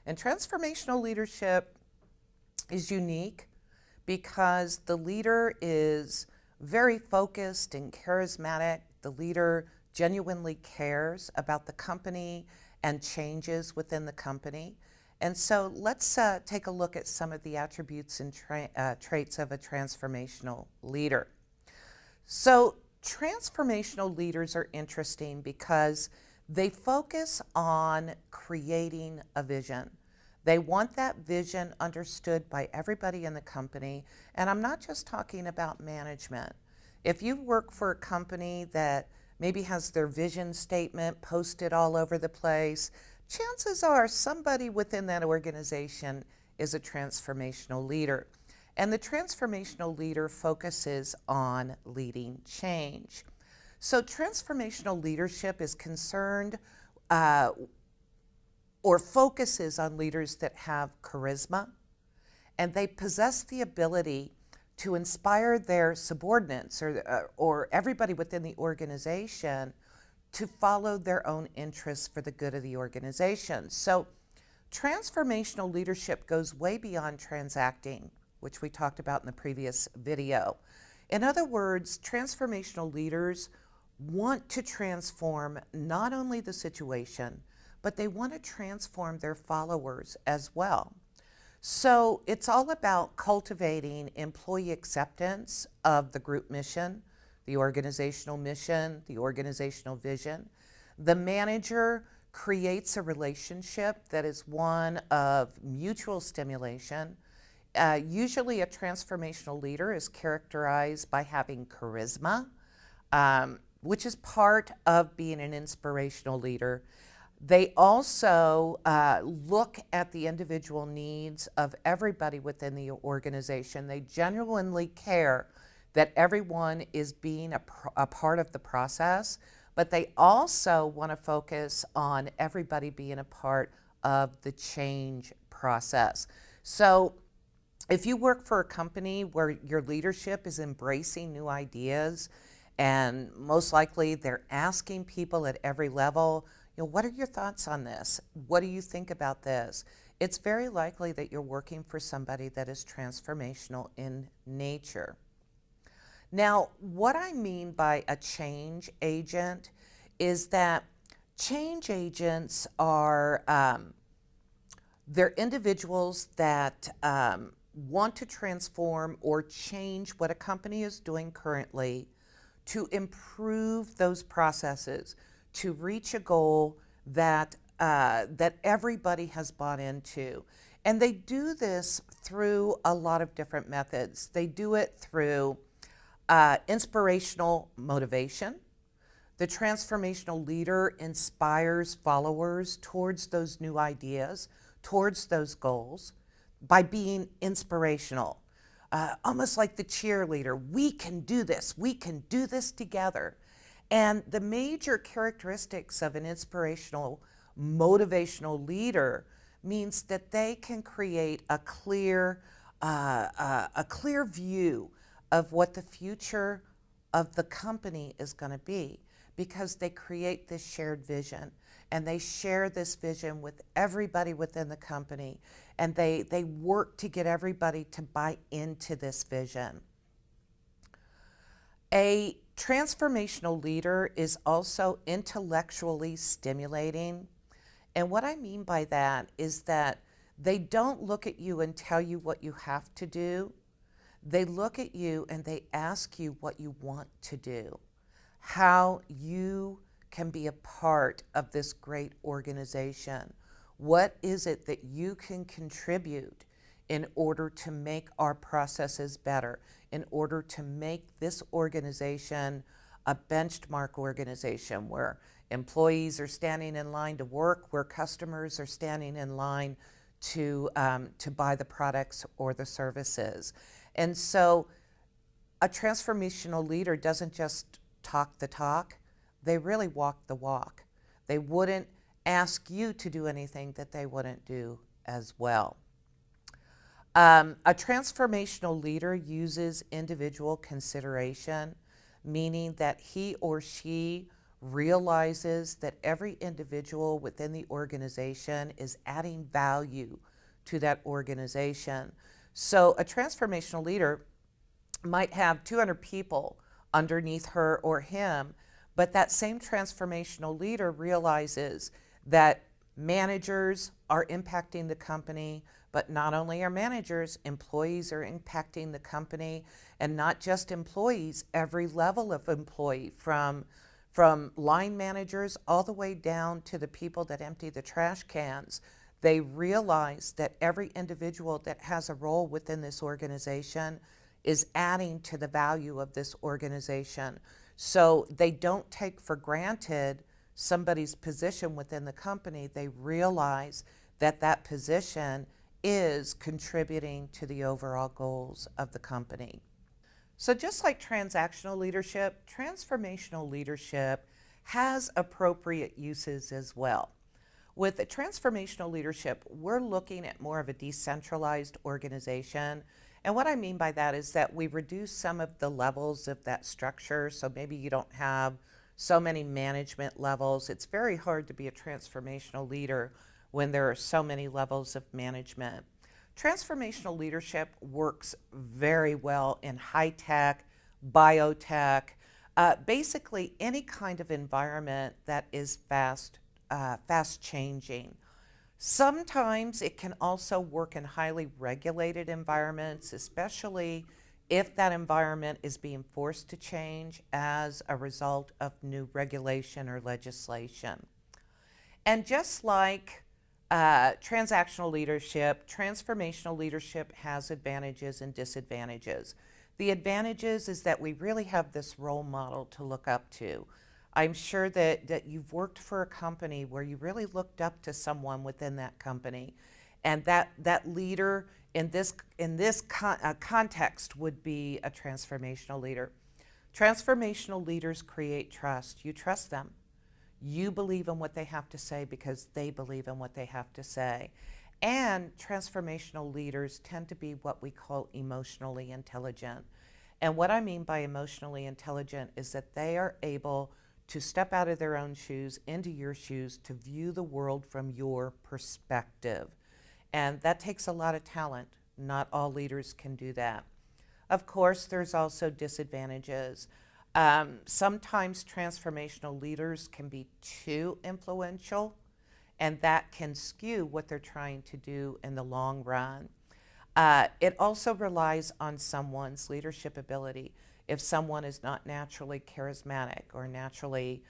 And transformational leadership is unique because the leader is very focused and charismatic. The leader genuinely cares about the company and changes within the company. And so let's take a look at some of the attributes and traits of a transformational leader. So transformational leaders are interesting because they focus on creating a vision. They want that vision understood by everybody in the company. And I'm not just talking about management. If you work for a company that maybe has their vision statement posted all over the place, chances are somebody within that organization is a transformational leader. And the transformational leader focuses on leading change. So transformational leadership is concerned or focuses on leaders that have charisma, and they possess the ability to inspire their subordinates or everybody within the organization to follow their own interests for the good of the organization. So transformational leadership goes way beyond transacting, which we talked about in the previous video. In other words, transformational leaders want to transform not only the situation, but they want to transform their followers as well. So it's all about cultivating employee acceptance of the group mission, the organizational vision. The manager creates a relationship that is one of mutual stimulation. Usually a transformational leader is characterized by having charisma, which is part of being an inspirational leader. They also look at the individual needs of everybody within the organization. They genuinely care that everyone is being a part of the process, but they also want to focus on everybody being a part of the change process. So if you work for a company where your leadership is embracing new ideas, and most likely they're asking people at every level, what are your thoughts on this? What do you think about this? It's very likely that you're working for somebody that is transformational in nature. Now, what I mean by a change agent is that change agents are they're individuals that want to transform or change what a company is doing currently to improve those processes, to reach a goal that that everybody has bought into. And they do this through a lot of different methods. They do it through inspirational motivation. The transformational leader inspires followers towards those new ideas, towards those goals, by being inspirational. Almost like the cheerleader, we can do this together. And the major characteristics of an inspirational, motivational leader means that they can create a clear view of what the future of the company is going to be, because they create this shared vision, and they share this vision with everybody within the company, and they work to get everybody to buy into this vision. A transformational leader is also intellectually stimulating. And what I mean by that is that they don't look at you and tell you what you have to do. They look at you and they ask you what you want to do, how you can be a part of this great organization. What is it that you can contribute in order to make our processes better, in order to make this organization a benchmark organization where employees are standing in line to work, where customers are standing in line to buy the products or the services. And so a transformational leader doesn't just talk the talk, they really walk the walk. They wouldn't ask you to do anything that they wouldn't do as well. A transformational leader uses individual consideration, meaning that he or she realizes that every individual within the organization is adding value to that organization. So a transformational leader might have 200 people underneath her or him, but that same transformational leader realizes that managers are impacting the company, but not only are managers, employees are impacting the company, and not just employees, every level of employee, from line managers all the way down to the people that empty the trash cans. They realize that every individual that has a role within this organization is adding to the value of this organization. So they don't take for granted somebody's position within the company. They realize that that position is contributing to the overall goals of the company. So just like transactional leadership, transformational leadership has appropriate uses as well. With the transformational leadership, we're looking at more of a decentralized organization. And what I mean by that is that we reduce some of the levels of that structure. So maybe you don't have so many management levels. It's very hard to be a transformational leader when there are so many levels of management. Transformational leadership works very well in high-tech, biotech, basically any kind of environment that is fast changing. Sometimes it can also work in highly regulated environments, especially if that environment is being forced to change as a result of new regulation or legislation. And just like transactional leadership, transformational leadership has advantages and disadvantages. The advantages is that we really have this role model to look up to. I'm sure that you've worked for a company where you really looked up to someone within that company, and that leader in this context would be a transformational leader. Transformational leaders create trust. You trust them. You believe in what they have to say because they believe in what they have to say. And transformational leaders tend to be what we call emotionally intelligent. And what I mean by emotionally intelligent is that they are able to step out of their own shoes into your shoes to view the world from your perspective. And that takes a lot of talent. Not all leaders can do that. Of course, there's also disadvantages. Sometimes transformational leaders can be too influential, and that can skew what they're trying to do in the long run. It also relies on someone's leadership ability. If someone is not naturally charismatic or naturally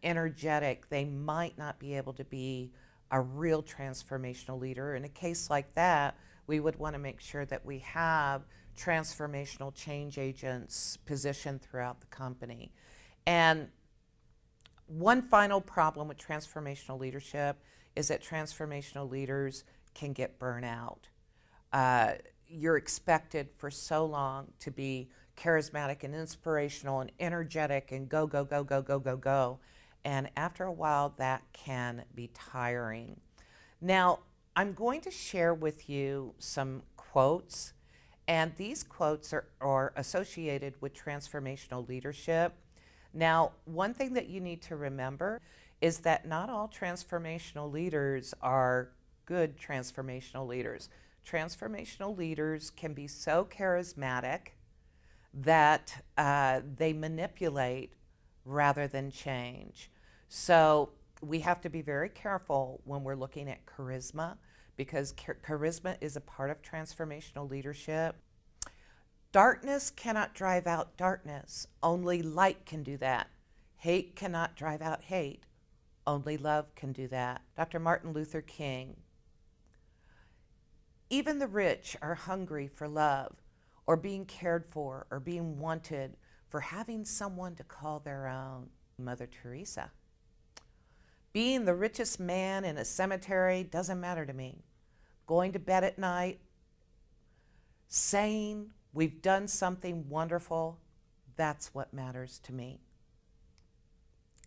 energetic, they might not be able to be a real transformational leader. In a case like that, we would want to make sure that we have transformational change agents positioned throughout the company. And one final problem with transformational leadership is that transformational leaders can get burnout. You're expected for so long to be charismatic and inspirational and energetic and go, go, go, go, go, go, go. And after a while, that can be tiring. Now, I'm going to share with you some quotes, and these quotes are associated with transformational leadership. Now, one thing that you need to remember is that not all transformational leaders are good transformational leaders. Transformational leaders can be so charismatic that they manipulate rather than change. So we have to be very careful when we're looking at charisma, because charisma is a part of transformational leadership. Darkness cannot drive out darkness. Only light can do that. Hate cannot drive out hate. Only love can do that. Dr. Martin Luther King. Even the rich are hungry for love, or being cared for, or being wanted, for having someone to call their own. Mother Teresa. Being the richest man in a cemetery doesn't matter to me. Going to bed at night, saying we've done something wonderful, that's what matters to me.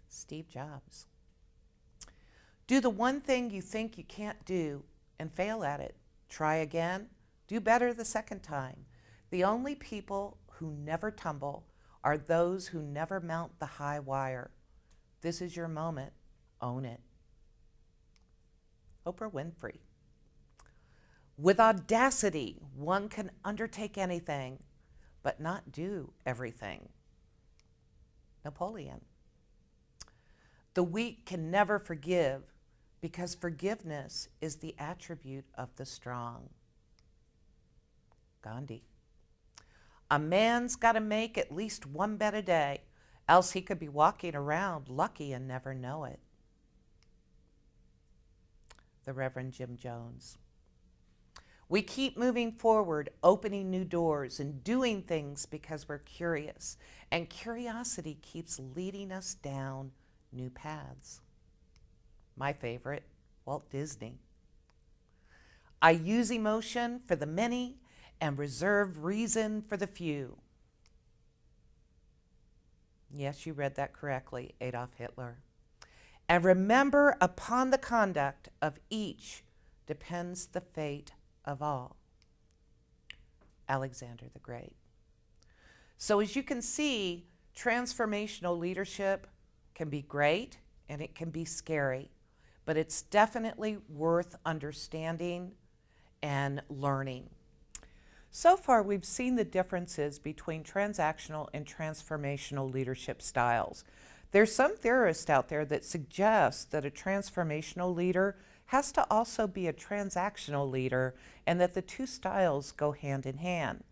Steve Jobs. Do the one thing you think you can't do and fail at it. Try again, do better the second time. The only people who never tumble are those who never mount the high wire. This is your moment. Own it. Oprah Winfrey. With audacity, one can undertake anything, but not do everything. Napoleon. The weak can never forgive because forgiveness is the attribute of the strong. Gandhi. A man's got to make at least one bet a day, else he could be walking around lucky and never know it. The Reverend Jim Jones. We keep moving forward, opening new doors and doing things because we're curious, and curiosity keeps leading us down new paths. My favorite, Walt Disney. I use emotion for the many and reserve reason for the few. Yes, you read that correctly, Adolf Hitler. And remember, upon the conduct of each depends the fate of all. Alexander the Great. So as you can see, transformational leadership can be great and it can be scary, but it's definitely worth understanding and learning. So far, we've seen the differences between transactional and transformational leadership styles. There's some theorists out there that suggest that a transformational leader has to also be a transactional leader and that the two styles go hand in hand.